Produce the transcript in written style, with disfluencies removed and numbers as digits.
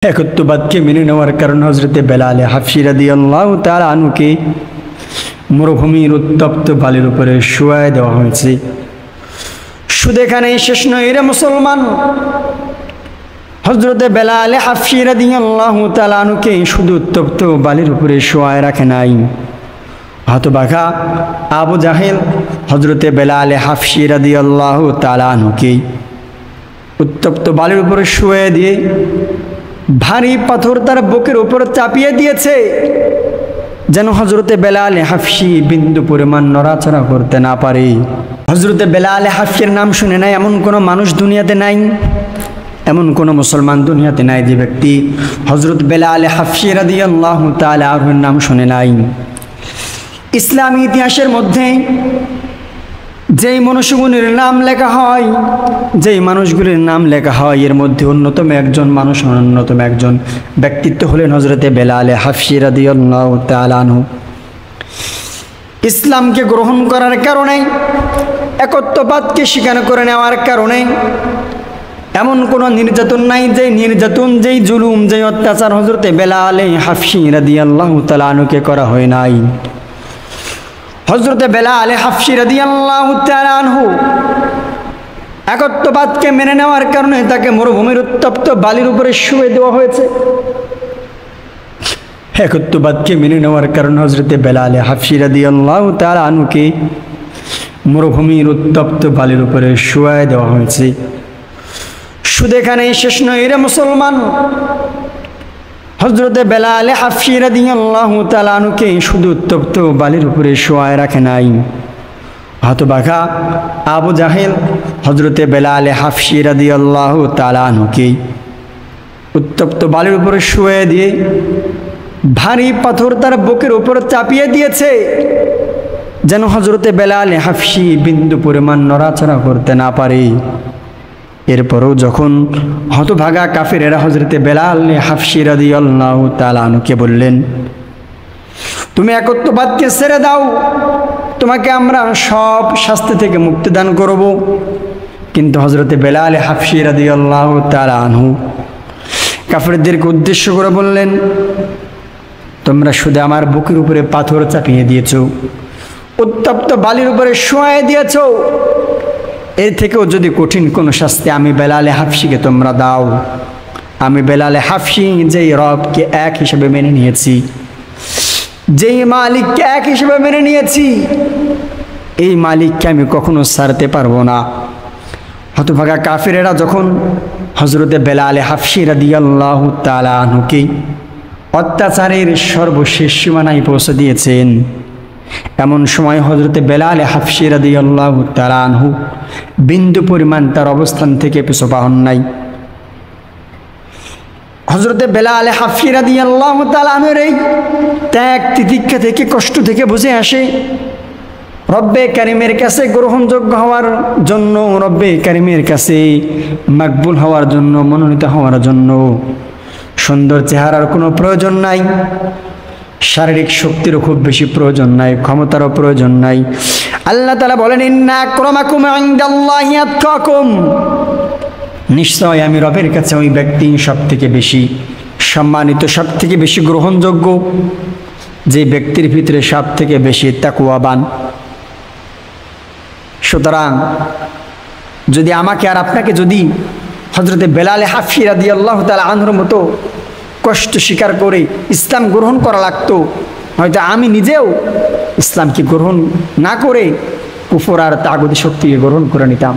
একত্ববাদকে মেনে নেওয়ার কারণে হযরতে বেলাল হাফসি রাদিয়াল্লাহু তাআলা আনহুকে মরুভূমির উত্তপ্ত বালির উপরে শুয়ায় দেওয়া হয়েছে। শুধু এখানেই শেষ নয় রে মুসলমান, হযরতে বেলাল হাফসি রাদিয়াল্লাহু তাআলা আনহুকে শুধু উত্তপ্ত বালির উপরে শুয়ায় রাখে নাই, হতভাগা আবু জাহেল হযরতে বেলাল হাফসি রাদিয়াল্লাহু তাআলা আনহুকে উত্তপ্ত বালির উপরে শুয়ে দিয়ে ভারী পাথর তার বুকের উপর চাপিয়ে দিয়েছে, যেন হযরতে বেলাল হাফসি বিন্দু পরিমাণ নড়াচড়া করতে না পারে। হযরতে বেলাল হাফসির নাম শুনে নাই এমন কোনো মানুষ দুনিয়াতে নাই, এমন কোনো মুসলমান দুনিয়াতে নাই যে ব্যক্তি হযরত বেলাল হাফসি রাদিয়াল্লাহু তাআলা আনহুর নাম শুনে নাই। ইসলামী ইতিহাসের মধ্যে যেই মনুষ্যগুলির নাম লেখা হয়, যেই মানুষগুলির নাম লেখা হয়, এর মধ্যে অন্যতম একজন মানুষ, অন্যতম একজন ব্যক্তিত্ব হলেন হযরতে বেলাল হাফসি রাদিয়াল্লাহু তাআলা আনহু। ইসলামকে গ্রহণ করার কারণে, একত্ববাদকে স্বীকার করে নেওয়ার কারণে এমন কোনো নির্যাতন নাই, যেই নির্যাতন, যেই জুলুম, যেই অত্যাচার হযরতে বেলাল হাফসি রাদিয়াল্লাহু তাআলা আনহুকে করা হয় নাই। হযরতে বেলাল হাফসি রাদিয়াল্লাহু তাআলা আনহু একত্ববাদকে মেনে নেওয়ার কারণে তাকে মরুভূমির উত্তপ্ত বালির উপরে শুয়ে দেওয়া হয়েছে। একত্ববাদকে মেনে নেওয়ার কারণে হযরতে বেলাল হাফসি রাদিয়াল্লাহু তাআলা আনহুকে মরুভূমির উত্তপ্ত বালির উপরে শুয়ে দেওয়া হয়েছে। শুধু এখানেই শেষ নয় রে মুসলমান, হযরতে বেলাল হাফসি রাদিয়াল্লাহু তাআলা আনহুকে শুধু উত্তপ্ত বালির উপরে শুয়ায় রাখে নাই, হতভাগা আবু জাহেল হযরতে বেলাল হাফসি রাদিয়াল্লাহু তাআলা আনহুকে উত্তপ্ত বালির উপরে শুয়ে দিয়ে ভারী পাথর তার বুকের উপর চাপিয়ে দিয়েছে, যেন হযরতে বেলাল হাফসি বিন্দু পরিমাণ নড়াচড়া করতে না পারে। এরপরও যখন হতভাগা কাফেরেরা হযরতে বেলাল হাফসি রাদিয়াল্লাহু তাআলা আনহুকে বললেন, তুমি একত্ববাদকে ছেড়ে দাও, তোমাকে আমরা সব শাস্তি থেকে মুক্তি দান করব, কিন্তু হযরতে বেলাল হাফসি রাদিয়াল্লাহু তাআলা আনহু কাফেরদেরকে উদ্দেশ্য করে বললেন, তোমরা শুধু আমার বুকের উপরে পাথর চাপিয়ে দিয়েছ, উত্তপ্ত বালির উপরে শুয়ে দিয়েছ, এর থেকেও যদি কঠিন কোনো শাস্তি আমি বেলাল হাফসিকে তোমরা দাও। আমি বেলাল হাফসি যেই রবকে এক হিসেবে মেনে নিয়েছি, যেই মালিককে এক হিসেবে মেনে নিয়েছি, এই মালিককে আমি কখনো ছাড়তে পারবো না। হতভাগা কাফেরেরা যখন হযরতে বেলাল হাফসি রাদিয়াল্লাহু তাআলা আনহুকে অত্যাচারের সর্বশেষ সীমানায় পৌঁছে দিয়েছেন, এমন সময় হযরতে বেলাল হাফসি রাদিয়াল্লাহু তাআলা আনহু বিন্দু পরিমাণ তার অবস্থান থেকে পিছু পা হন নাই। হযরতে বেলাল হাফসি রাদিয়াল্লাহু তাআলা আনহুর এই ত্যাগ তিতিক্ষা থেকে, কষ্ট থেকে বুঝে আসে রব্বে কারিমের কাছে গ্রহণযোগ্য হওয়ার জন্য, রব্বে কারিমের কাছে মাকবুল হওয়ার জন্য, মনোনীত হওয়ার জন্য সুন্দর চেহারার কোনো প্রয়োজন নাই, শারীরিক শক্তিরও খুব বেশি প্রয়োজন নাই, ক্ষমতারও প্রয়োজন নাই। আল্লাহ তাআলা বলেন, ইন্না আকরামাকুম ইনদাল্লাহি আতকাকুম, নিশ্চয় আমি রবের কাছে ওই ব্যক্তি সব থেকে বেশি সম্মানিত, সব থেকে বেশি গ্রহণযোগ্য, যে ব্যক্তির ভিতরে সব থেকে বেশি তাকওয়াবান। সুতরাং যদি আমাকে আর আপনাকে যদি হযরতে বেলাল হাফসি রাদিয়াল্লাহু তাআলা আনহুর মতো কষ্ট স্বীকার করে ইসলাম গ্রহণ করা লাগতো, হয়তো আমি নিজেও ইসলামকে গ্রহণ না করে কুফর আর তাগুতি শক্তিকে গ্রহণ করে নিতাম।